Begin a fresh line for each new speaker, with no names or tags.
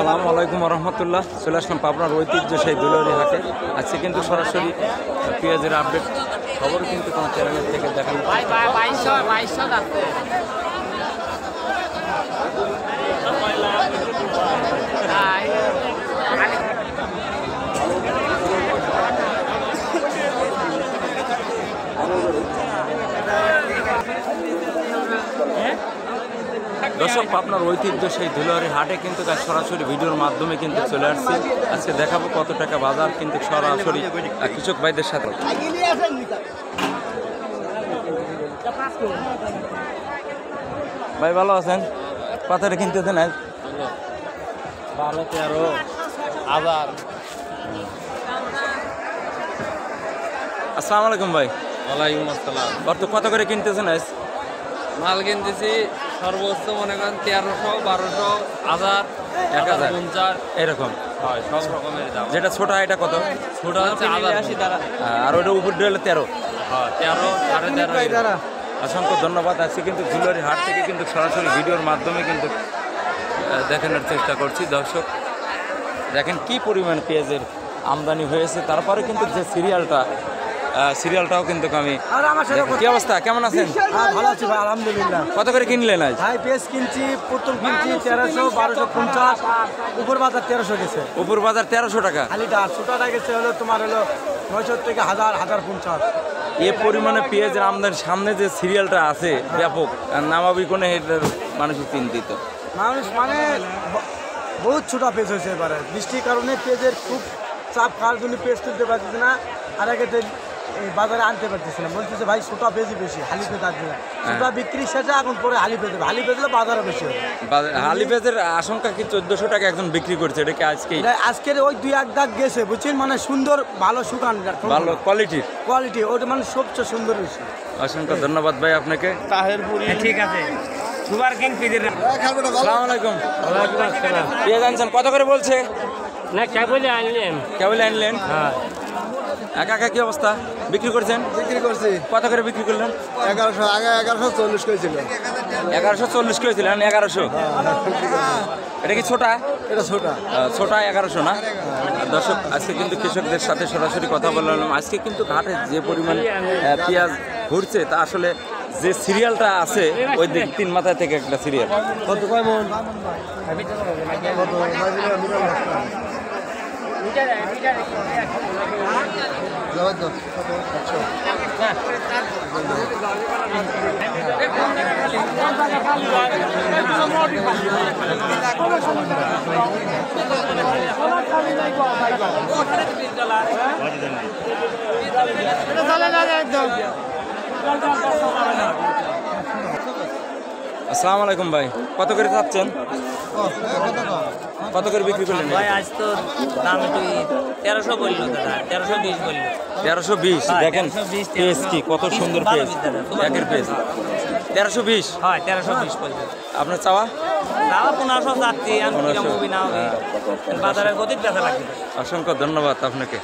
আসসালামু আলাইকুম রহমতুল্লাহ। চলে আসলাম পাবনার ঐতিহ্য সেই দুলারি হাটে। আজকে কিন্তু সরাসরি পেঁয়াজের আপডেট খবর কিন্তু কোনো চ্যানেলের থেকে দেখানো। দর্শক, আপনার ঐতিহ্য সেই ধুলারি হাটে কিন্তু তার সরাসরি ভিডিওর মাধ্যমে কিন্তু চলে আসছে। আজকে দেখাবো কত টাকা বাজার কিন্তু সরাসরি কৃষক ভাইদের সাথে। ভাই ভালো আছেন? পাথরে কিনতে দেন
12-13,000।
আসসালামু আলাইকুম ভাই।
ওয়ালাইকুম আসসালাম।
কত করে কিনতেছেন আজ?
মাল কিনতেছি সর্বোচ্চ মনে করেন 1300, 1200, 1000, 1050
এরকম
হয়, সব রকমের দাম।
যেটা ছোট এটা কত?
ছোট হচ্ছে 1080 টাকা।
আর ওটা উপর হলে 13।
হ্যাঁ, 13, 13.5।
অসংখ্য ধন্যবাদ। আজকে কিন্তু ধুলারি হাট থেকে কিন্তু সরাসরি ভিডিওর মাধ্যমে কিন্তু দেখানোর চেষ্টা করছি। দর্শক দেখেন কি পরিমাণ পেঁয়াজের আমদানি হয়েছে। তারপরে কিন্তু যে সিরিয়ালটাও কিন্তু আমি। কি অবস্থা, কেমন আছেন?
ভালো আছি ভাই, আলহামদুলিল্লাহ।
কত করে কিনলেন আজ?
ভাই পেঁয়াজ কিনছি, পুতুল কিনছি 1300, 1250, উপর বাজার 1300 গেছে।
উপর বাজার 1300 টাকা।
খালিটা ছোটটা গেছে হলো তোমার হলো 900 থেকে 1000, 1050।
এ পরিমাণে পেঁয়াজের আমদানির সামনে যে সিরিয়ালটা আছে ব্যাপক, আর নামাবি কোনে মানুষ চিন্তিত।
মানুষ মানে বহুত ছোটা পেঁয়াজ হয়েছে এবারে বৃষ্টির কারণে পেঁয়াজের খুব চাপ খাওয়ার জন্য পেঁয়াজ তুলতে পারতেছে না। আর আগে এই বাজারে আনতে পারতেছে না, বলতেছে ভাই ছোটা পেঁয়াজই বেশি, হালি পেঁয়াজ আসবে না। ছোটা বিক্রি শেষে এখন পরে হালি পেঁয়াজ, হালি পেঁয়াজলে বাজারে বেশি হবে।
হালি পেঁয়াজের আশঙ্কা কি 1400 টাকা একজন বিক্রি করছে? এটা কি
আজকের ওই 2-1 দাগ গেছে বুঝছেন, মানে সুন্দর ভালো শুকান,
ভালো
কোয়ালিটি ওটা মানে সবচেয়ে সুন্দর বেশি।
অসংখ্য ধন্যবাদ ভাই আপনাকে।
তাহেরপুরি ঠিক আছে। সুপার কিং পিদের।
আসসালামু আলাইকুম। পেঁয়াজ আনছেন কত করে বলছে?
না কেবলই আনলেন।
হ্যাঁ। একা কি অবস্থা? বিক্রি করছেন?
বিক্রি করছি।
কত করে বিক্রি করলেন?
1100, আগে 1140 করেছিল।
1140 করেছিলেন? 1100। এটা কি ছোটা?
এটা ছোটা।
ছোটা 1100 না? দর্শক, আজকে কিন্তু কৃষকদের সাথে সরাসরি কথা বললাম। আজকে কিন্তু ঘাটে যে পরিমাণ পেঁয়াজ ঘুরছে তা আসলে যে সিরিয়ালটা আছে ওই দিক 3 মাথা থেকে একটা সিরিয়াল।
কত কয় মন?
আসসালামু আলাইকুম ভাই, কত করে চাচ্ছেন? কত করে বিক্রি করলেন?
ভাই আজ তো দাম একটু 1300 বললো দাদা, 1320 বললো।
1320। দেখেন পেঁয়াজ কি কত সুন্দর পেঁয়াজ, একের পেঁয়াজ 1320।
হয় 1320 বললো।
আপনার চাওয়া?
1500 যাচ্ছি, আমি মুভি না হবে বাজারের গতির ব্যথা লাগবে।
অসংখ্য ধন্যবাদ আপনাকে।